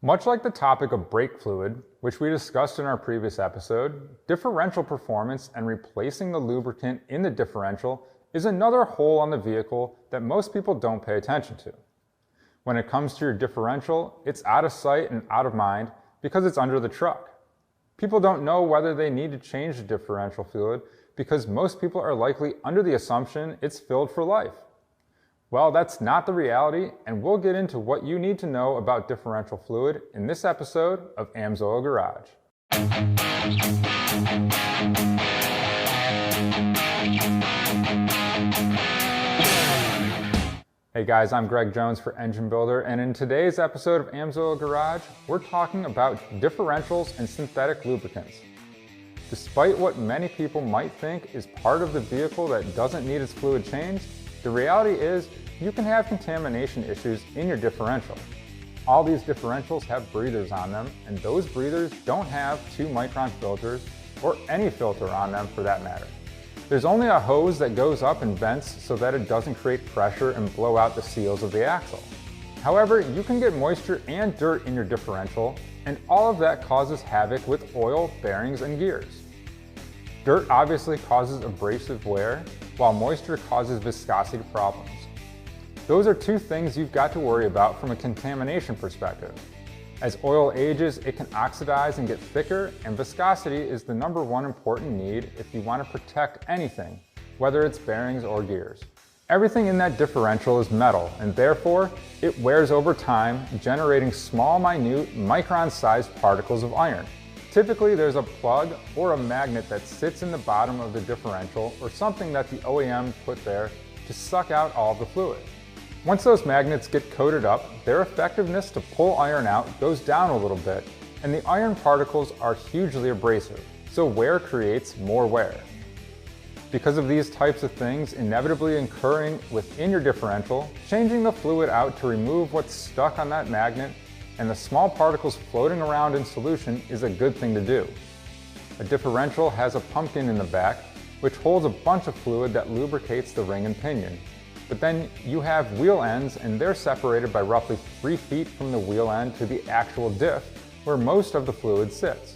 Much like the topic of brake fluid, which we discussed in our previous episode, differential performance and replacing the lubricant in the differential is another hole on the vehicle that most people don't pay attention to. When it comes to your differential, it's out of sight and out of mind because it's under the truck. People don't know whether they need to change the differential fluid because most people are likely under the assumption it's filled for life. Well, that's not the reality, and we'll get into what you need to know about differential fluid in this episode of AMSOIL Garage. Hey guys, I'm Greg Jones for Engine Builder, and in today's episode of AMSOIL Garage, we're talking about differentials and synthetic lubricants. Despite what many people might think is part of the vehicle that doesn't need its fluid changed, the reality is you can have contamination issues in your differential. All these differentials have breathers on them, and those breathers don't have 2-micron filters or any filter on them for that matter. There's only a hose that goes up and vents so that it doesn't create pressure and blow out the seals of the axle. However, you can get moisture and dirt in your differential, and all of that causes havoc with oil, bearings, and gears. Dirt obviously causes abrasive wear, while moisture causes viscosity problems. Those are two things you've got to worry about from a contamination perspective. As oil ages, it can oxidize and get thicker, and viscosity is the number one important need if you want to protect anything, whether it's bearings or gears. Everything in that differential is metal, and therefore, it wears over time, generating small, minute, micron-sized particles of iron. Typically, there's a plug or a magnet that sits in the bottom of the differential or something that the OEM put there to suck out all of the fluid. Once those magnets get coated up, their effectiveness to pull iron out goes down a little bit, and the iron particles are hugely abrasive, so wear creates more wear. Because of these types of things inevitably occurring within your differential, changing the fluid out to remove what's stuck on that magnet and the small particles floating around in solution is a good thing to do. A differential has a pumpkin in the back, which holds a bunch of fluid that lubricates the ring and pinion. But then you have wheel ends, and they're separated by roughly 3 feet from the wheel end to the actual diff, where most of the fluid sits.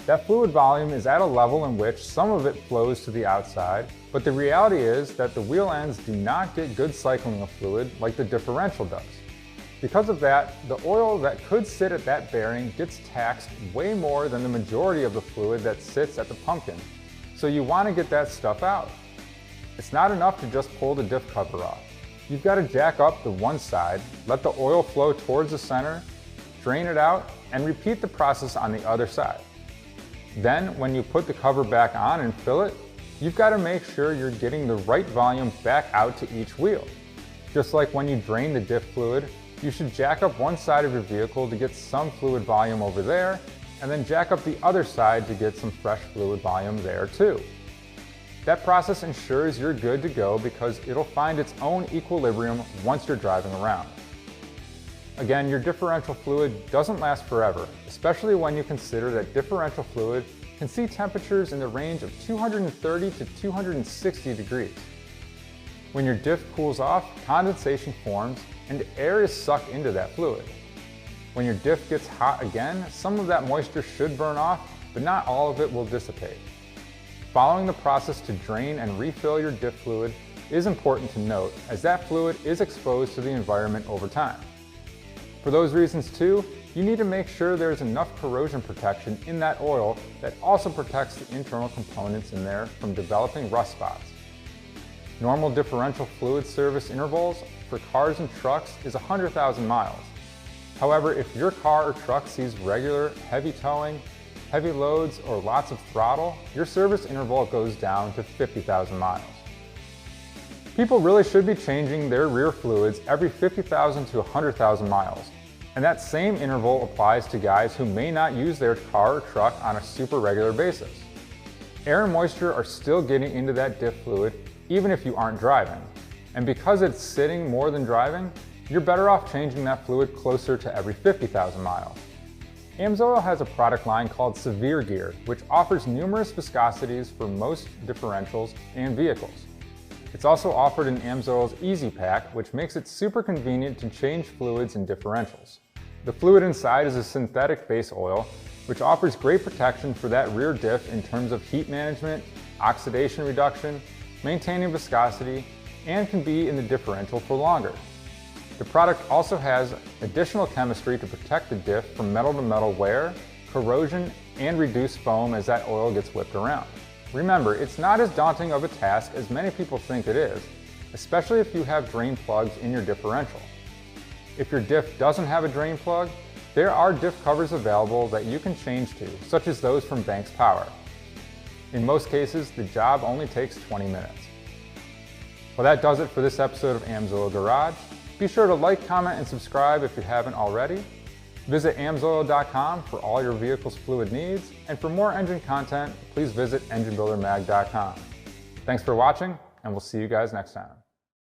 That fluid volume is at a level in which some of it flows to the outside, but the reality is that the wheel ends do not get good cycling of fluid like the differential does. Because of that, the oil that could sit at that bearing gets taxed way more than the majority of the fluid that sits at the pumpkin. So you want to get that stuff out. It's not enough to just pull the diff cover off. You've got to jack up the one side, let the oil flow towards the center, drain it out, and repeat the process on the other side. Then, when you put the cover back on and fill it, you've got to make sure you're getting the right volume back out to each wheel. Just like when you drain the diff fluid, you should jack up one side of your vehicle to get some fluid volume over there, and then jack up the other side to get some fresh fluid volume there too. That process ensures you're good to go because it'll find its own equilibrium once you're driving around. Again, your differential fluid doesn't last forever, especially when you consider that differential fluid can see temperatures in the range of 230 to 260 degrees. When your diff cools off, condensation forms and air is sucked into that fluid. When your diff gets hot again, some of that moisture should burn off, but not all of it will dissipate. Following the process to drain and refill your diff fluid is important to note, as that fluid is exposed to the environment over time. For those reasons too, you need to make sure there's enough corrosion protection in that oil that also protects the internal components in there from developing rust spots. Normal differential fluid service intervals for cars and trucks is 100,000 miles. However, if your car or truck sees regular heavy towing, heavy loads, or lots of throttle, your service interval goes down to 50,000 miles. People really should be changing their rear fluids every 50,000 to 100,000 miles. And that same interval applies to guys who may not use their car or truck on a super regular basis. Air and moisture are still getting into that diff fluid even if you aren't driving. And because it's sitting more than driving, you're better off changing that fluid closer to every 50,000 miles. AMSOIL has a product line called Severe Gear, which offers numerous viscosities for most differentials and vehicles. It's also offered in AMSOIL's Easy Pack, which makes it super convenient to change fluids and differentials. The fluid inside is a synthetic base oil, which offers great protection for that rear diff in terms of heat management, oxidation reduction, maintaining viscosity, and can be in the differential for longer. The product also has additional chemistry to protect the diff from metal-to-metal wear, corrosion, and reduce foam as that oil gets whipped around. Remember, it's not as daunting of a task as many people think it is, especially if you have drain plugs in your differential. If your diff doesn't have a drain plug, there are diff covers available that you can change to, such as those from Banks Power. In most cases, the job only takes 20 minutes. Well, that does it for this episode of AMSOIL Garage. Be sure to like, comment, and subscribe if you haven't already. Visit AMSOIL.com for all your vehicle's fluid needs, and for more engine content, please visit EngineBuilderMag.com. Thanks for watching, and we'll see you guys next time.